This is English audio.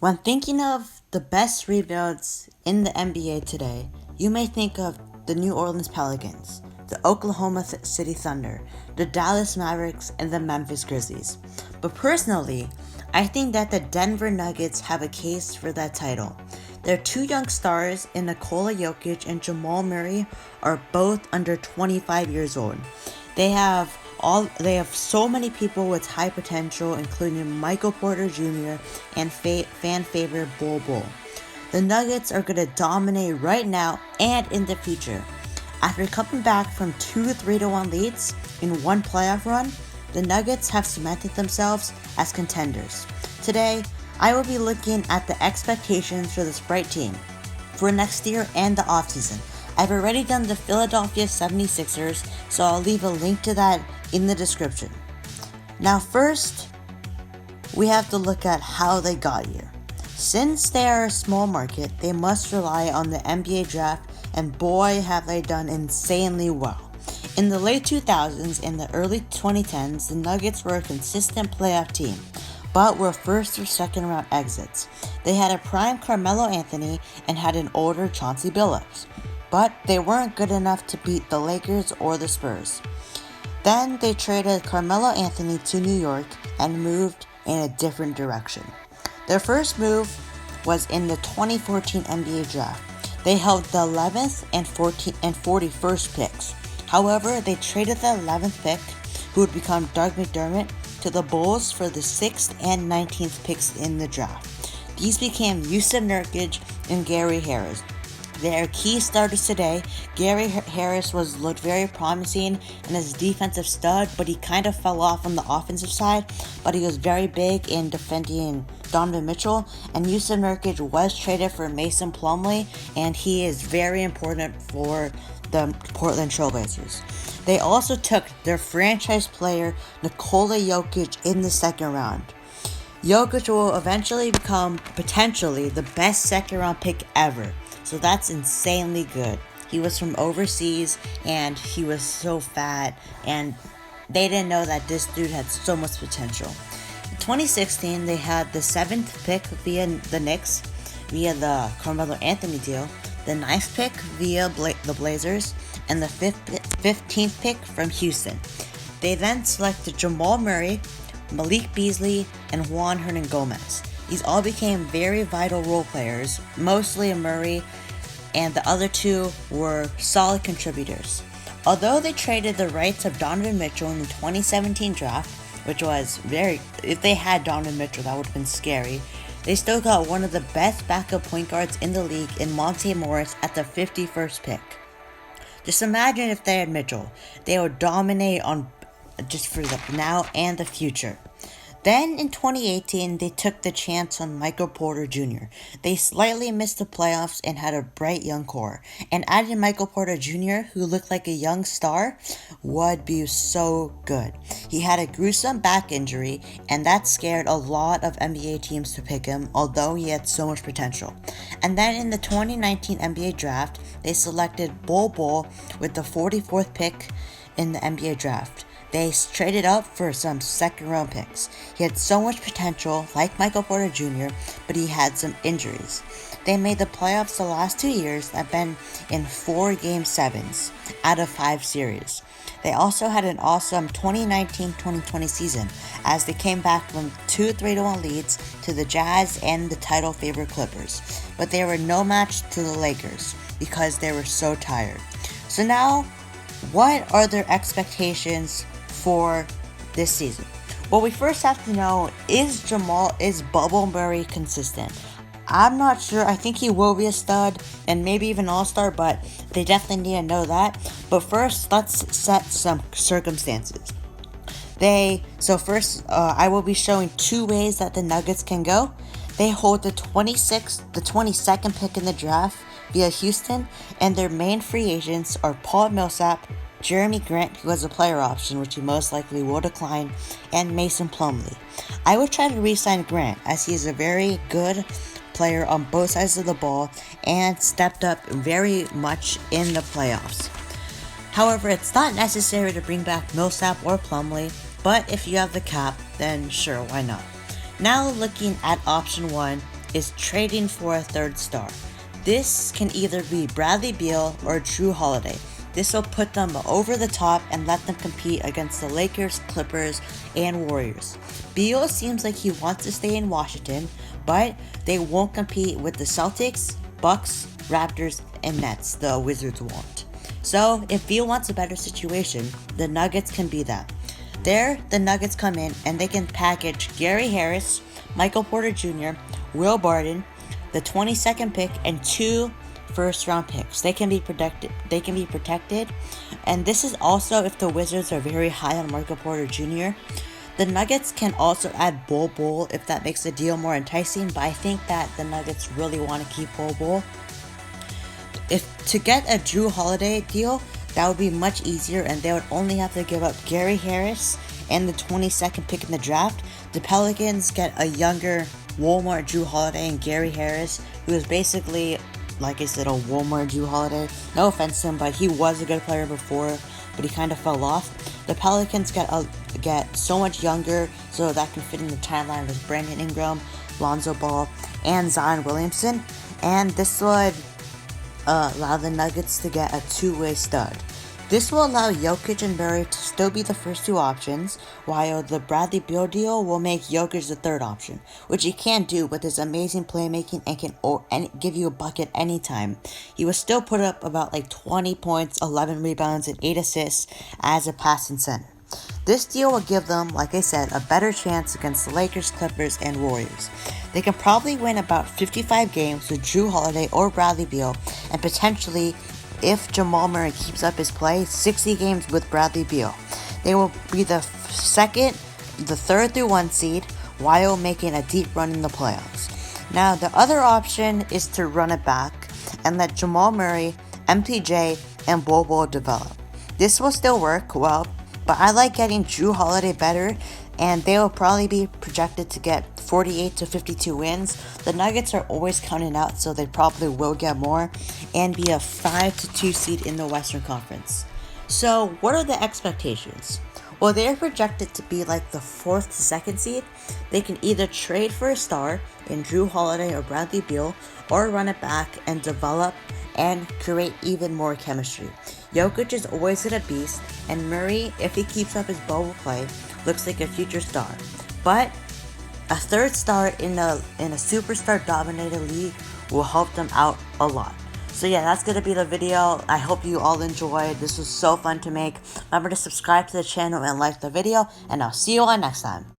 When thinking of the best rebuilds in the NBA today, you may think of the New Orleans Pelicans, the Oklahoma City Thunder, the Dallas Mavericks, and the Memphis Grizzlies. But personally, I think that the Denver Nuggets have a case for that title. Their two young stars in Nikola Jokic and Jamal Murray are both under 25 years old. They have so many people with high potential, including Michael Porter Jr. and fan favorite Bol Bol. The Nuggets are going to dominate right now and in the future. After coming back from 2 3-1 leads in one playoff run, the Nuggets have cemented themselves as contenders. Today, I will be looking at the expectations for this bright team for next year and the offseason. I've already done the Philadelphia 76ers, so I'll leave a link to that in the description. Now first, we have to look at how they got here. Since they are a small market, they must rely on the NBA draft, and boy have they done insanely well. In the late 2000s and the early 2010s, the Nuggets were a consistent playoff team, but were first or second round exits. They had a prime Carmelo Anthony and had an older Chauncey Billups, but they weren't good enough to beat the Lakers or the Spurs. Then they traded Carmelo Anthony to New York and moved in a different direction. Their first move was in the 2014 NBA draft. They held the 11th and 41st picks. However, they traded the 11th pick, who would become Doug McDermott, to the Bulls for the 6th and 19th picks in the draft. These became Yusuf Nurkic and Gary Harris. They are key starters today. Gary Harris looked very promising and as a defensive stud, but he kind of fell off on the offensive side. But he was very big in defending Donovan Mitchell. And Yusuf Nurkic was traded for Mason Plumlee, and he is very important for the Portland Trailblazers. They also took their franchise player Nikola Jokic in the second round. Jokic will eventually become potentially the best second round pick ever. So that's insanely good. He was from overseas and he was so fat, and they didn't know that this dude had so much potential. In 2016, they had the 7th pick via the Knicks, via the Carmelo Anthony deal, the 9th pick via the Blazers, and the 15th pick from Houston. They then selected Jamal Murray, Malik Beasley, and Juan Hernangomez. These all became very vital role players, mostly Murray, and the other two were solid contributors. Although they traded the rights of Donovan Mitchell in the 2017 draft, which was if they had Donovan Mitchell, that would have been scary, they still got one of the best backup point guards in the league in Monte Morris at the 51st pick. Just imagine if they had Mitchell. They would dominate on just for the now and the future. Then in 2018, they took the chance on Michael Porter Jr. They slightly missed the playoffs and had a bright young core. And adding Michael Porter Jr., who looked like a young star, would be so good. He had a gruesome back injury, and that scared a lot of NBA teams to pick him, although he had so much potential. And then in the 2019 NBA draft, they selected Bol Bol with the 44th pick in the NBA draft. They traded up for some second round picks. He had so much potential, like Michael Porter Jr., but he had some injuries. They made the playoffs the last 2 years and been in 4 Game 7s out of 5 series. They also had an awesome 2019-2020 season as they came back from 2 3-1 leads to the Jazz and the title favorite Clippers. But they were no match to the Lakers because they were so tired. So now, what are their expectations for this season? Well, we first have to know, is Bubble Murray consistent? I'm not sure. I think he will be a stud and maybe even all-star, but they definitely need to know that. But first, let's set some circumstances. I will be showing 2 ways that the Nuggets can go. They hold the 22nd pick in the draft via Houston, and their main free agents are Paul Millsap, Jeremy Grant, who has a player option, which he most likely will decline, and Mason Plumlee. I would try to re-sign Grant, as he is a very good player on both sides of the ball and stepped up very much in the playoffs. However, it's not necessary to bring back Millsap or Plumlee, but if you have the cap, then sure, why not? Now looking at option 1, is trading for a third star. This can either be Bradley Beal or Drew Holiday. This will put them over the top and let them compete against the Lakers, Clippers, and Warriors. Beal seems like he wants to stay in Washington, but they won't compete with the Celtics, Bucks, Raptors, and Nets. The Wizards won't. So, if Beal wants a better situation, the Nuggets can be that. There, the Nuggets come in and they can package Gary Harris, Michael Porter Jr., Will Barton, the 22nd pick, and 2 first-round picks. They can be protected. And this is also if the Wizards are very high on Michael Porter Jr. The Nuggets can also add Bol if that makes the deal more enticing, but I think that the Nuggets really want to keep Bol. If to get a Drew Holiday deal, that would be much easier, and they would only have to give up Gary Harris and the 22nd pick in the draft. The Pelicans get a younger Walmart Drew Holiday and Gary Harris, who is basically, like I said, a Walmart Drew Holiday. No offense to him, but he was a good player before, but he kind of fell off. The Pelicans get so much younger, so that can fit in the timeline with Brandon Ingram, Lonzo Ball, and Zion Williamson. And this would allow the Nuggets to get a two-way stud. This will allow Jokic and Murray to still be the first 2 options, while the Bradley Beal deal will make Jokic the 3rd option, which he can do with his amazing playmaking and can give you a bucket anytime. He will still put up about 20 points, 11 rebounds, and 8 assists as a passing center. This deal will give them, like I said, a better chance against the Lakers, Clippers, and Warriors. They can probably win about 55 games with Drew Holiday or Bradley Beal, and potentially, if Jamal Murray keeps up his play, 60 games with Bradley Beal. They will be the 3rd through 1 seed, while making a deep run in the playoffs. Now, the other option is to run it back and let Jamal Murray, MPJ, and Bol develop. This will still work well, but I like getting Drew Holiday better, and they will probably be projected to get 48 to 52 wins. The Nuggets are always counting out, so they probably will get more and be a 5-2 seed in the Western Conference. So, what are the expectations? Well, they are projected to be like the 4th to 2nd seed. They can either trade for a star in Drew Holiday or Bradley Beal, or run it back and develop and create even more chemistry. Jokic is always a beast, and Murray, if he keeps up his bubble play, looks like a future star. But a 3rd star in a superstar-dominated league will help them out a lot. So yeah, that's going to be the video. I hope you all enjoyed. This was so fun to make. Remember to subscribe to the channel and like the video, and I'll see you all next time.